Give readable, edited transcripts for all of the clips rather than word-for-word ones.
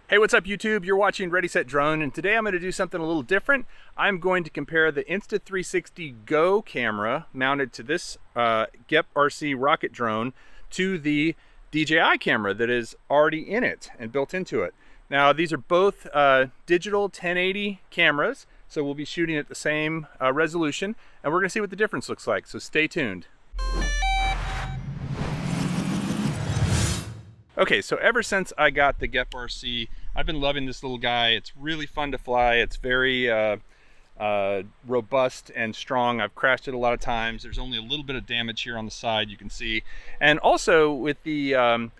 Hey, what's up YouTube? You're watching Ready Set Drone, and today I'm going to do something a little different. I'm going to compare the Insta360 GO camera mounted to this GEP RC rocket drone to the DJI camera that is already in it and built into it. Now these are both digital 1080 cameras, so we'll be shooting at the same resolution, and we're going to see what the difference looks like, so stay tuned. Okay, so ever since I got the GEP RC, I've been loving this little guy. It's really fun to fly. It's very robust and strong. I've crashed it a lot of times. There's only a little bit of damage here on the side, you can see. And also with the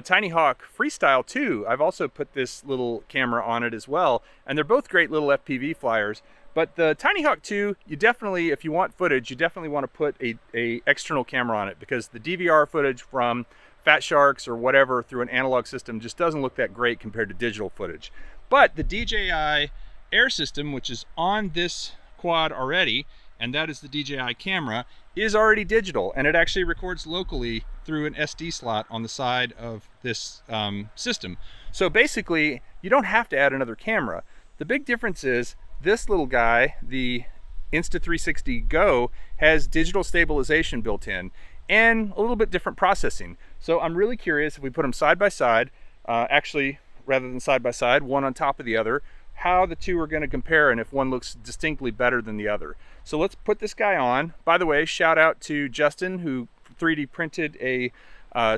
Tiny Hawk Freestyle 2, I've also put this little camera on it as well. And they're both great little FPV flyers. But the Tiny Hawk 2, you definitely, if you want footage, you definitely want to put a external camera on it, because the DVR footage from Fat Sharks or whatever through an analog system just doesn't look that great compared to digital footage. But the DJI AIR system, which is on this quad already, and that is the DJI camera, is already digital, and it actually records locally through an SD slot on the side of this system. So basically, you don't have to add another camera. The big difference is this little guy, the Insta360 GO, has digital stabilization built in and a little bit different processing. So I'm really curious, if we put them side by side, actually rather than side by side, one on top of the other, how the two are going to compare and if one looks distinctly better than the other. So let's put this guy on. By the way, shout out to Justin, who 3D printed a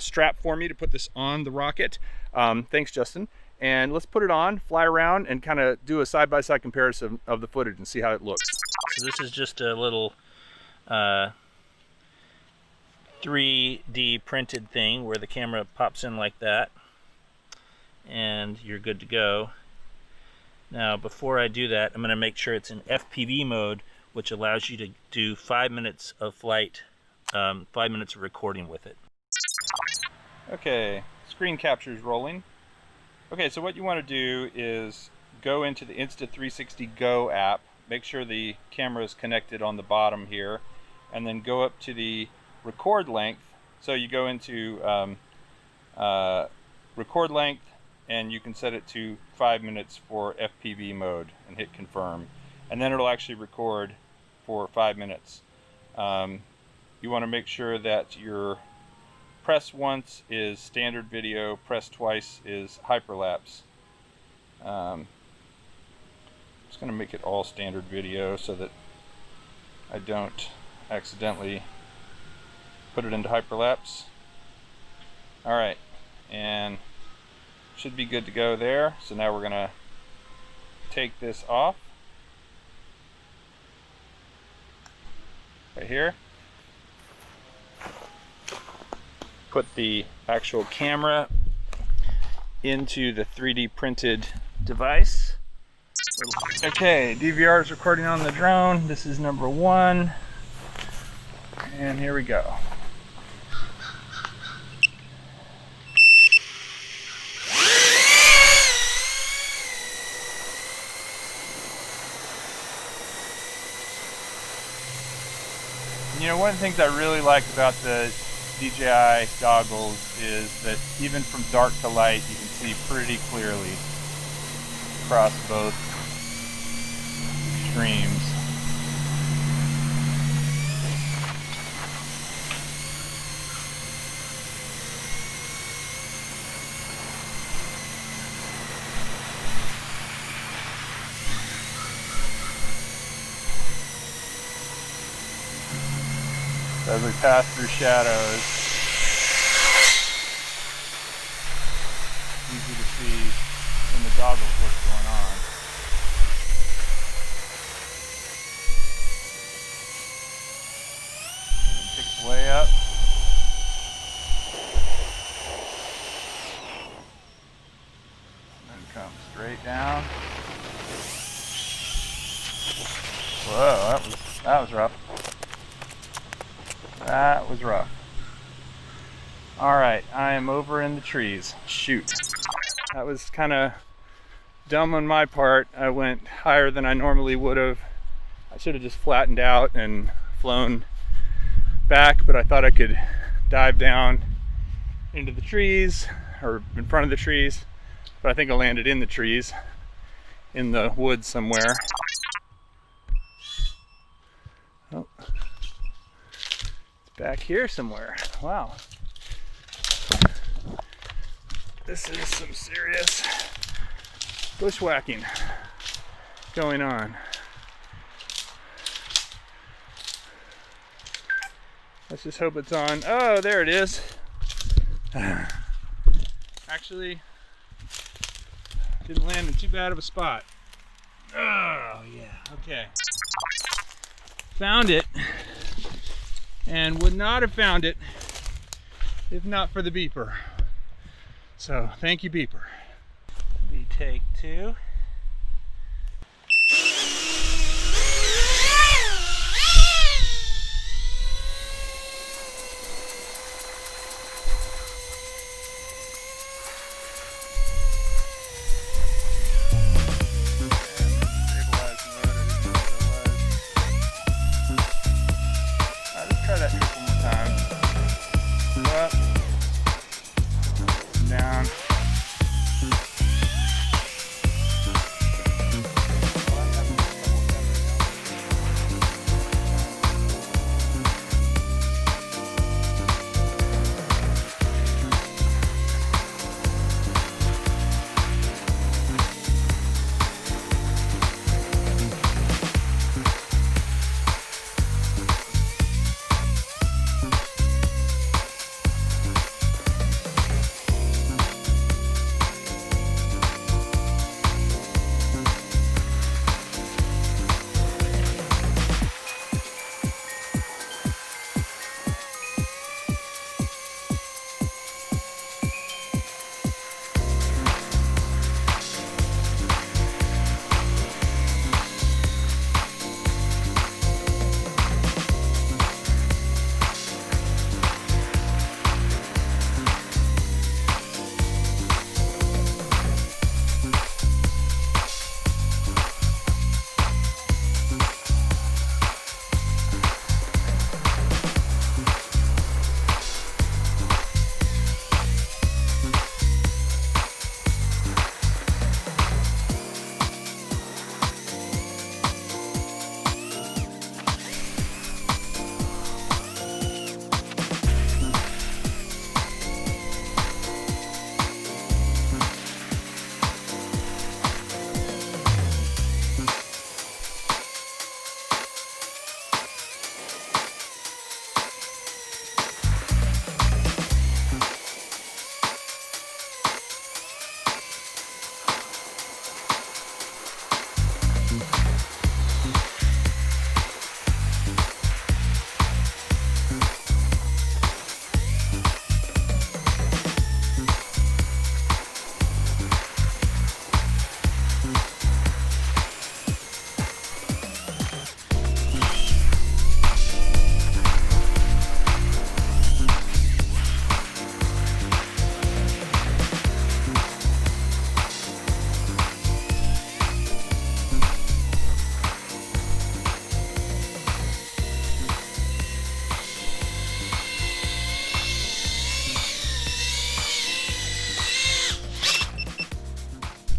strap for me to put this on the rocket. Thanks, Justin. And let's put it on, fly around, and kind of do a side-by-side comparison of the footage and see how it looks. So this is just a little 3D printed thing where the camera pops in like that and you're good to go. Now before I do that, I'm going to make sure it's in FPV mode, which allows you to do 5 minutes of flight, 5 minutes of recording with it. Okay, screen capture is rolling. Okay, so what you want to do is go into the Insta360 GO app, make sure the camera is connected on the bottom here, and then go up to the record length. So you go into record length, and you can set it to 5 minutes for FPV mode and hit confirm, and then it'll actually record for 5 minutes. You want to make sure that your press once is standard video, press twice is hyperlapse. Just going to make it all standard video so that I don't accidentally put it into hyperlapse. Alright, and should be good to go there. So now we're going to take this off right here. Put the actual camera into the 3D printed device. Okay, DVR is recording on the drone. This is number 1. And here we go. You know, one of the things I really like about the DJI goggles is that even from dark to light, you can see pretty clearly across both extremes. As we pass through shadows, easy to see in the goggles what's going on. And it picks way up. And then comes straight down. Whoa, that was rough. That was rough. Alright, I am over in the trees. Shoot. That was kind of dumb on my part. I went higher than I normally would have. I should have just flattened out and flown back, but I thought I could dive down into the trees, or in front of the trees. but I think I landed in the trees, in the woods somewhere. Oh, it's back here somewhere. Wow. This is some serious bushwhacking going on. Let's just hope it's on. Oh, there it is. Actually, didn't land in too bad of a spot. Oh, yeah, okay. Found it, and would not have found it if not for the beeper. So, thank you, beeper. We take two.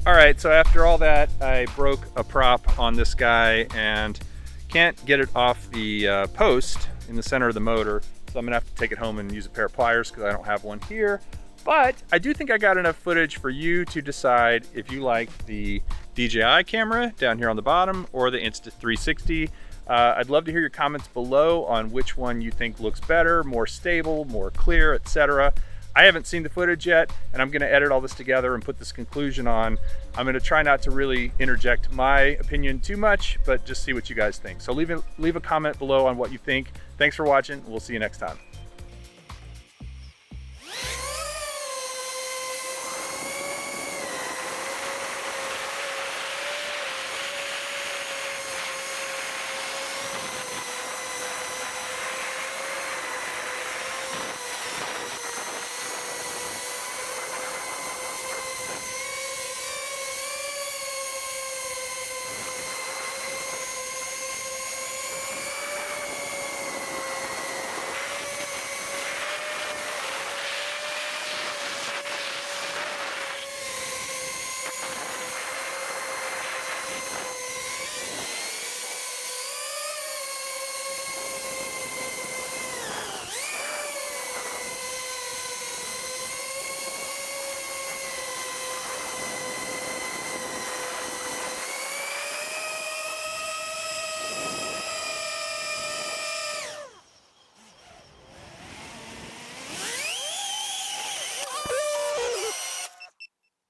All right, so after all that, I broke a prop on this guy and can't get it off the post in the center of the motor. So I'm gonna have to take it home and use a pair of pliers because I don't have one here. But I do think I got enough footage for you to decide if you like the DJI camera down here on the bottom or the Insta360. I'd love to hear your comments below on which one you think looks better, more stable, more clear, etc. I haven't seen the footage yet, and I'm gonna edit all this together and put this conclusion on. I'm gonna try not to really interject my opinion too much, but just see what you guys think. So leave a comment below on what you think. Thanks for watching. We'll see you next time.